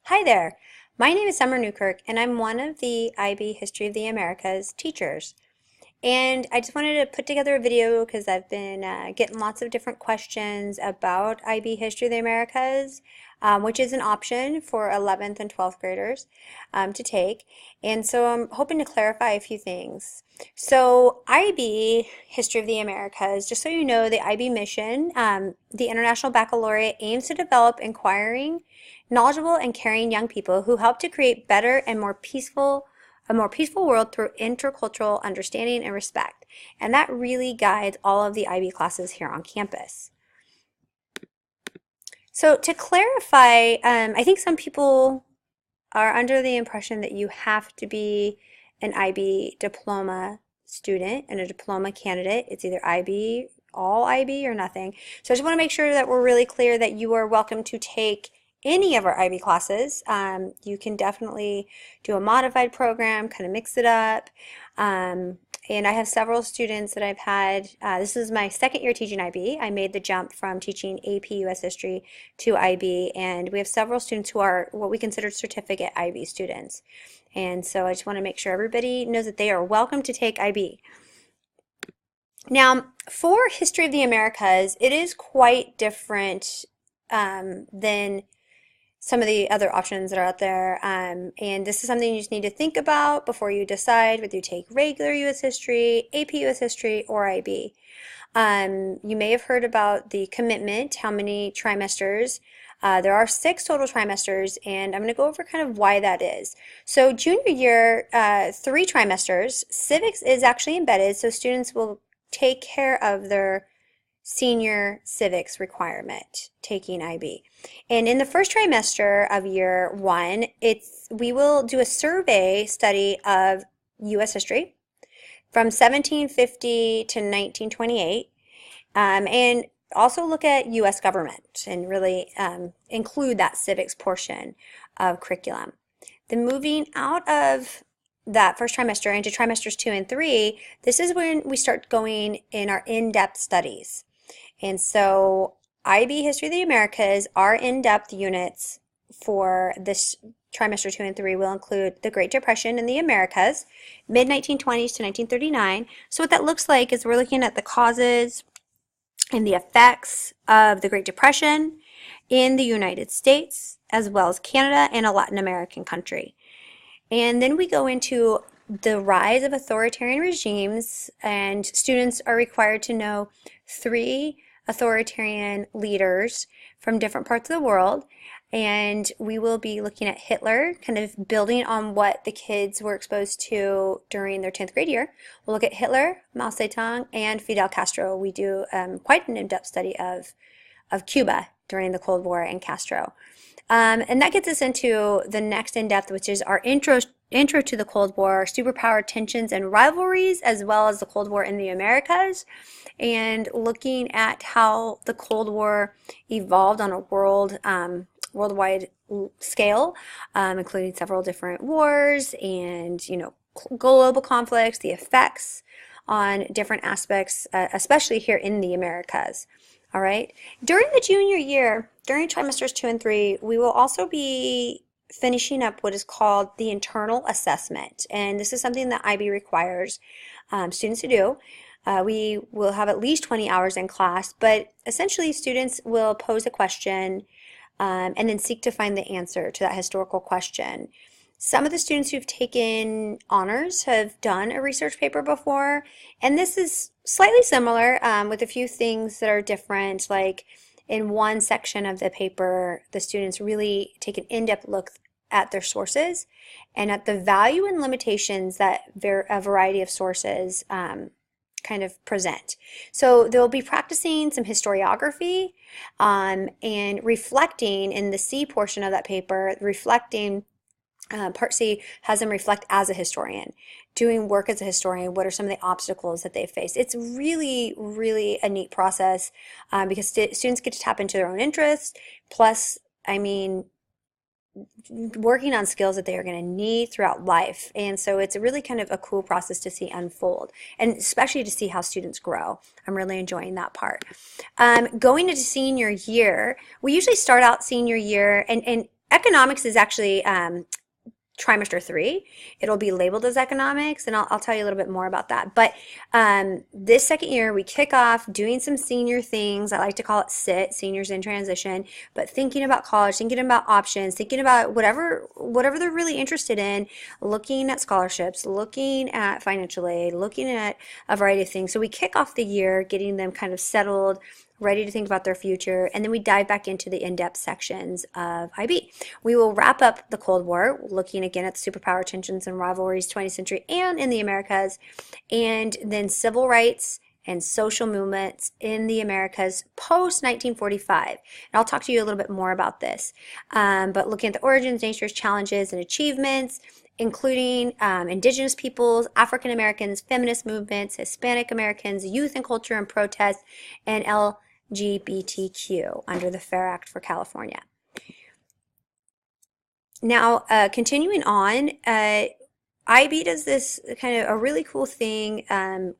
Hi there. My name is Summer Newkirk, and I'm one of the IB History of the Americas teachers. And I just wanted to put together a video because I've been getting lots of different questions about IB History of the Americas, which is an option for 11th and 12th graders to take. And so I'm hoping to clarify a few things. So IB History of the Americas, just so you know, the IB mission, the International Baccalaureate aims to develop inquiring, knowledgeable, and caring young people who help to create better and a more peaceful world through intercultural understanding and respect. And that really guides all of the IB classes here on campus. So to clarify, I think some people are under the impression that you have to be an IB diploma student and a diploma candidate. It's either IB, all IB, or nothing. So I just want to make sure that we're really clear that you are welcome to take any of our IB classes. You can definitely do a modified program, kind of mix it up. And I have several students that I've had, this is my second year teaching IB. I made the jump from teaching AP US History to IB, and we have several students who are what we consider certificate IB students. And so I just want to make sure everybody knows that they are welcome to take IB. Now, for History of the Americas, it is quite different than some of the other options that are out there, and this is something you just need to think about before you decide whether you take regular U.S. History, AP U.S. History, or IB. You may have heard about the commitment, how many trimesters. There are 6 total trimesters, and I'm going to go over kind of why that is. So junior year, 3 trimesters. Civics is actually embedded, so students will take care of their senior civics requirement taking IB. And in the first trimester of year 1, we will do a survey study of U.S. history from 1750 to 1928, and also look at U.S. government and really include that civics portion of curriculum. Then moving out of that first trimester into trimesters 2 and 3, this is when we start going in our in-depth studies. And so IB History of the Americas, our in-depth units for this trimester 2 and 3 will include the Great Depression in the Americas, mid-1920s to 1939. So what that looks like is we're looking at the causes and the effects of the Great Depression in the United States, as well as Canada and a Latin American country. And then we go into the rise of authoritarian regimes, and students are required to know 3 authoritarian leaders from different parts of the world. And we will be looking at Hitler, kind of building on what the kids were exposed to during their 10th grade year. We'll look at Hitler, Mao Zedong, and Fidel Castro. We do quite an in-depth study of Cuba during the Cold War and Castro. And that gets us into the next in-depth, which is our intro to the Cold War, superpower tensions and rivalries, as well as the Cold War in the Americas, and looking at how the Cold War evolved on a worldwide scale, including several different wars and, global conflicts, the effects on different aspects, especially here in the Americas. All right. During the junior year, during trimesters 2 and 3, we will also be finishing up what is called the internal assessment. And this is something that IB requires students to do. We will have at least 20 hours in class, but essentially students will pose a question and then seek to find the answer to that historical question. Some of the students who've taken honors have done a research paper before, and this is slightly similar with a few things that are different. Like in one section of the paper, the students really take an in-depth look at their sources and at the value and limitations that a variety of sources kind of present. So they'll be practicing some historiography and reflecting in the C portion of that paper, Part C has them reflect as a historian, doing work as a historian. What are some of the obstacles that they face? It's really, really a neat process because students get to tap into their own interests. Plus, working on skills that they are going to need throughout life. And so it's really kind of a cool process to see unfold, and especially to see how students grow. I'm really enjoying that part. Going into senior year, we usually start out senior year, and economics is actually trimester 3. It'll be labeled as economics, and I'll tell you a little bit more about that. But this second year, we kick off doing some senior things. I like to call it SIT, seniors in transition, but thinking about college, thinking about options, thinking about whatever they're really interested in, looking at scholarships, looking at financial aid, looking at a variety of things. So we kick off the year getting them kind of settled, ready to think about their future, and then we dive back into the in-depth sections of IB. We will wrap up the Cold War, looking again at the superpower tensions and rivalries, 20th century and in the Americas, and then civil rights and social movements in the Americas post 1945. And I'll talk to you a little bit more about this. But looking at the origins, natures, challenges, and achievements, including indigenous peoples, African Americans, feminist movements, Hispanic Americans, youth and culture and protest, and LGBTQ under the FAIR Act for California. Now, continuing on, IB does this kind of a really cool thing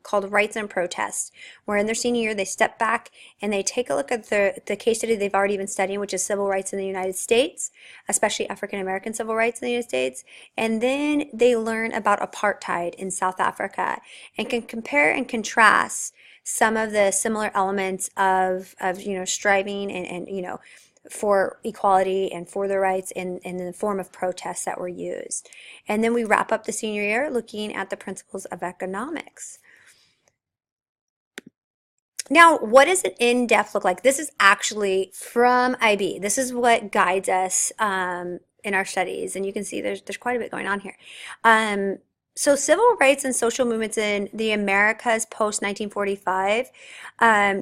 called Rights and Protest, where in their senior year they step back and they take a look at the case study they've already been studying, which is civil rights in the United States, especially African American civil rights in the United States, and then they learn about apartheid in South Africa and can compare and contrast some of the similar elements of striving and for equality and for their rights in the form of protests that were used. And then we wrap up the senior year looking at the principles of economics. Now, what does an in-depth look like? This is actually from IB. This is what guides us in our studies, and you can see there's quite a bit going on here. So civil rights and social movements in the Americas post 1945,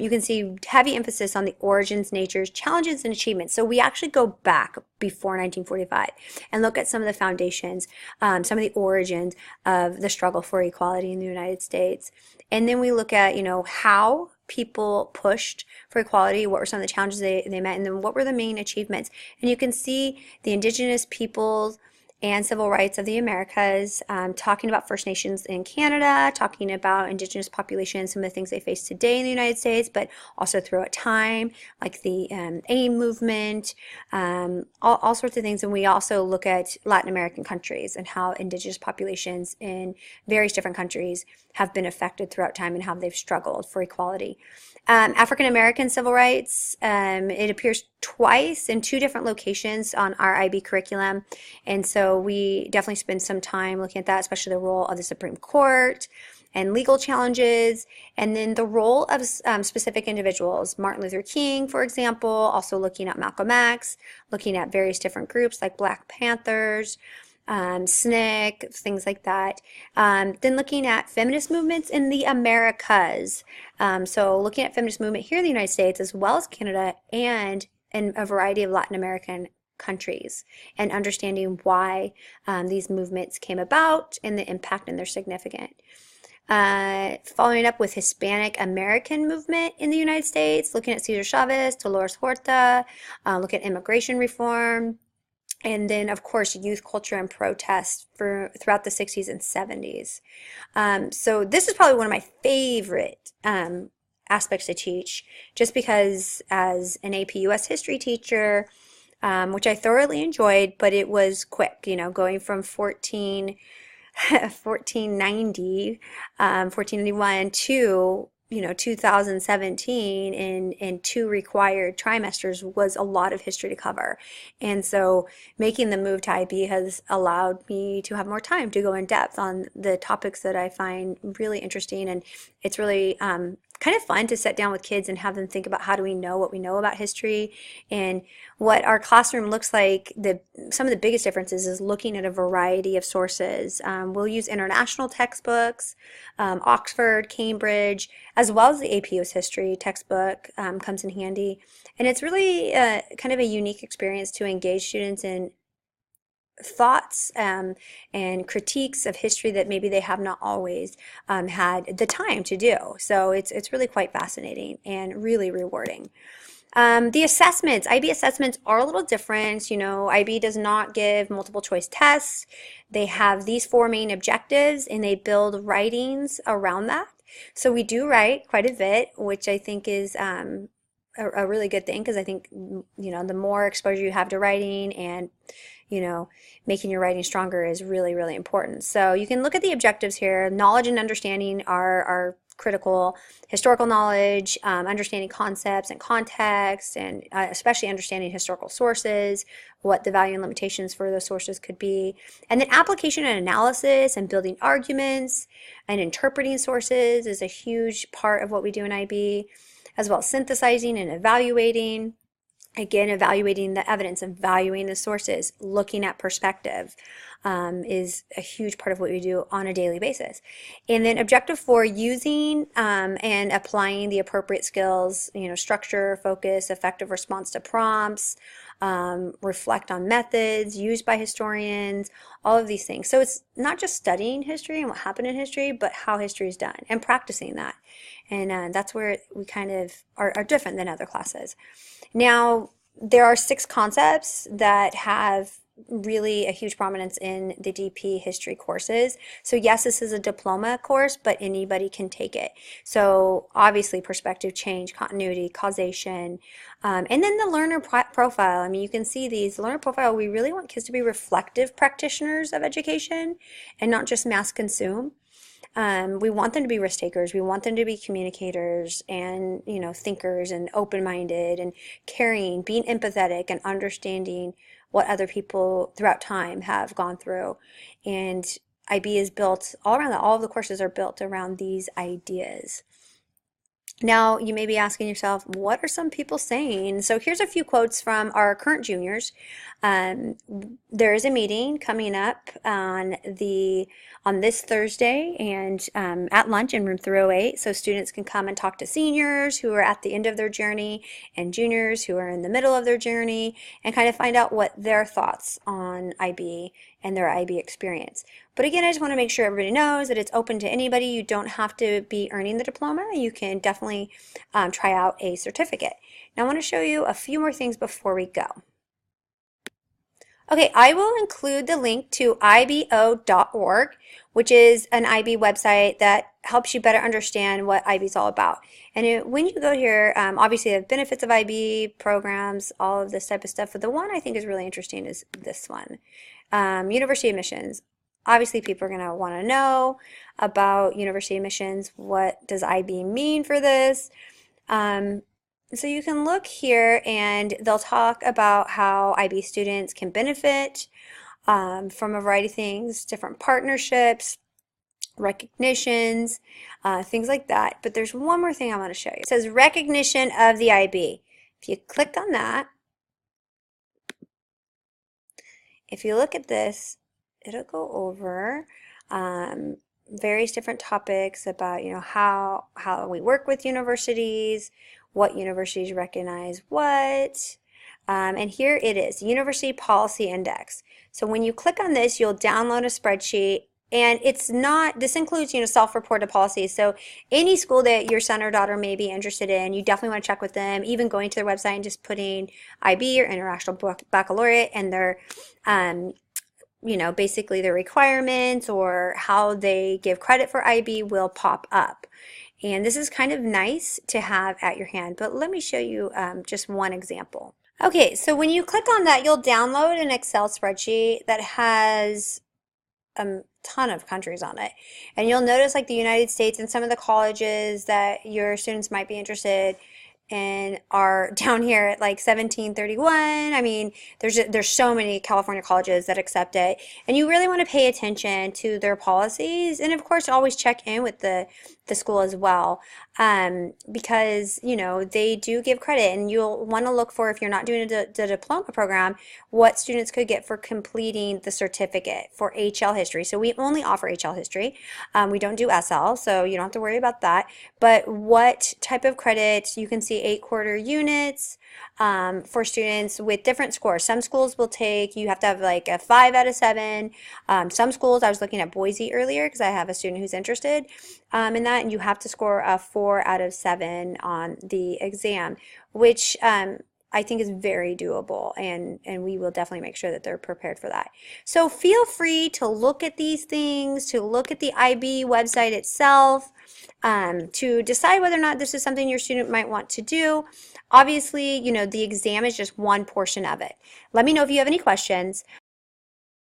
you can see heavy emphasis on the origins, natures, challenges, and achievements. So we actually go back before 1945 and look at some of the foundations, some of the origins of the struggle for equality in the United States. And then we look at, how people pushed for equality, what were some of the challenges they met, and then what were the main achievements. And you can see the indigenous peoples and civil rights of the Americas, talking about First Nations in Canada, talking about indigenous populations, some of the things they face today in the United States, but also throughout time, like the AIM movement, all sorts of things. And we also look at Latin American countries and how indigenous populations in various different countries have been affected throughout time and how they've struggled for equality. African American civil rights, it appears twice in 2 different locations on our IB curriculum, and so we definitely spend some time looking at that, especially the role of the Supreme Court and legal challenges, and then the role of specific individuals. Martin Luther King, for example, also looking at Malcolm X, looking at various different groups like Black Panthers, SNCC, things like that. Then looking at feminist movements in the Americas. So looking at feminist movement here in the United States as well as Canada and in a variety of Latin American countries, and understanding why these movements came about and the impact and their significance. Following up with Hispanic American movement in the United States, looking at Cesar Chavez, Dolores Huerta, look at immigration reform, and then, of course, youth culture and protest throughout the 60s and 70s. So this is probably one of my favorite aspects to teach, just because as an AP US history teacher, which I thoroughly enjoyed, but it was quick, going from 1490, 1491 to 2017 in 2 required trimesters was a lot of history to cover. And so making the move to IB has allowed me to have more time to go in depth on the topics that I find really interesting. And it's really kind of fun to sit down with kids and have them think about how do we know what we know about history and what our classroom looks like. Some of the biggest differences is looking at a variety of sources. We'll use international textbooks, Oxford, Cambridge, as well as the AP US history textbook comes in handy. And it's really kind of a unique experience to engage students in thoughts and critiques of history that maybe they have not always had the time to do. So it's really quite fascinating and really rewarding. The assessments, IB assessments are a little different. IB does not give multiple choice tests. They have these 4 main objectives and they build writings around that. So we do write quite a bit, which I think is a really good thing because I think, the more exposure you have to writing and, you know, making your writing stronger is really, really important. So you can look at the objectives here. Knowledge and understanding are critical. Historical knowledge, understanding concepts and context, and especially understanding historical sources, what the value and limitations for those sources could be. And then application and analysis and building arguments and interpreting sources is a huge part of what we do in IB, as well as synthesizing and evaluating. Again, evaluating the evidence, evaluating the sources, looking at perspective is a huge part of what we do on a daily basis. And then objective 4, using and applying the appropriate skills, structure, focus, effective response to prompts, reflect on methods used by historians, all of these things. So it's not just studying history and what happened in history, but how history is done and practicing that. And that's where we kind of are different than other classes. Now, there are 6 concepts that have really a huge prominence in the DP history courses. So yes, this is a diploma course, but anybody can take it. So obviously perspective change, continuity, causation, and then the learner profile. I mean, you can see these. The learner profile, we really want kids to be reflective practitioners of education and not just mass consume. We want them to be risk takers. We want them to be communicators and, thinkers and open-minded and caring, being empathetic and understanding what other people throughout time have gone through. And IB is built all around that. All of the courses are built around these ideas. Now, you may be asking yourself, what are some people saying? So here's a few quotes from our current juniors. There is a meeting coming up on this Thursday and at lunch in room 308, so students can come and talk to seniors who are at the end of their journey and juniors who are in the middle of their journey and kind of find out what their thoughts on IB and their IB experience. But again, I just want to make sure everybody knows that it's open to anybody. You don't have to be earning the diploma. You can definitely try out a certificate. Now I want to show you a few more things before we go. Okay, I will include the link to ibo.org, which is an IB website that helps you better understand what IB is all about. And when you go here, obviously the benefits of IB, programs, all of this type of stuff. But the one I think is really interesting is this one, university admissions. Obviously, people are going to want to know about university admissions. What does IB mean for this? So you can look here and they'll talk about how IB students can benefit from a variety of things, different partnerships, recognitions, things like that. But there's one more thing I want to show you. It says recognition of the IB. If you click on that, if you look at this, it'll go over various different topics about how we work with universities, what universities recognize what, and here it is, University Policy Index. So when you click on this, you'll download a spreadsheet, and this includes self-reported policies. So any school that your son or daughter may be interested in, you definitely want to check with them, even going to their website and just putting IB or International Baccalaureate and their basically their requirements or how they give credit for IB will pop up. And this is kind of nice to have at your hand, but let me show you just one example. Okay, so when you click on that, you'll download an Excel spreadsheet that has a ton of countries on it. And you'll notice like the United States and some of the colleges that your students might be interested and are down here at like 1731. I mean, there's so many California colleges that accept it, and you really want to pay attention to their policies, and of course always check in with the school as well, because they do give credit, and you'll want to look for, if you're not doing the diploma program, what students could get for completing the certificate for HL history. So we only offer HL history. We don't do SL, so you don't have to worry about that. But what type of credit, you can see 8-quarter units for students with different scores. Some schools will take, you have to have like a 5 out of 7. Some schools, I was looking at Boise earlier because I have a student who's interested in that, and you have to score a 4 out of 7 on the exam, which I think is very doable, and we will definitely make sure that they're prepared for that. So feel free to look at these things, to look at the IB website itself, to decide whether or not this is something your student might want to do. Obviously, the exam is just one portion of it. Let me know if you have any questions.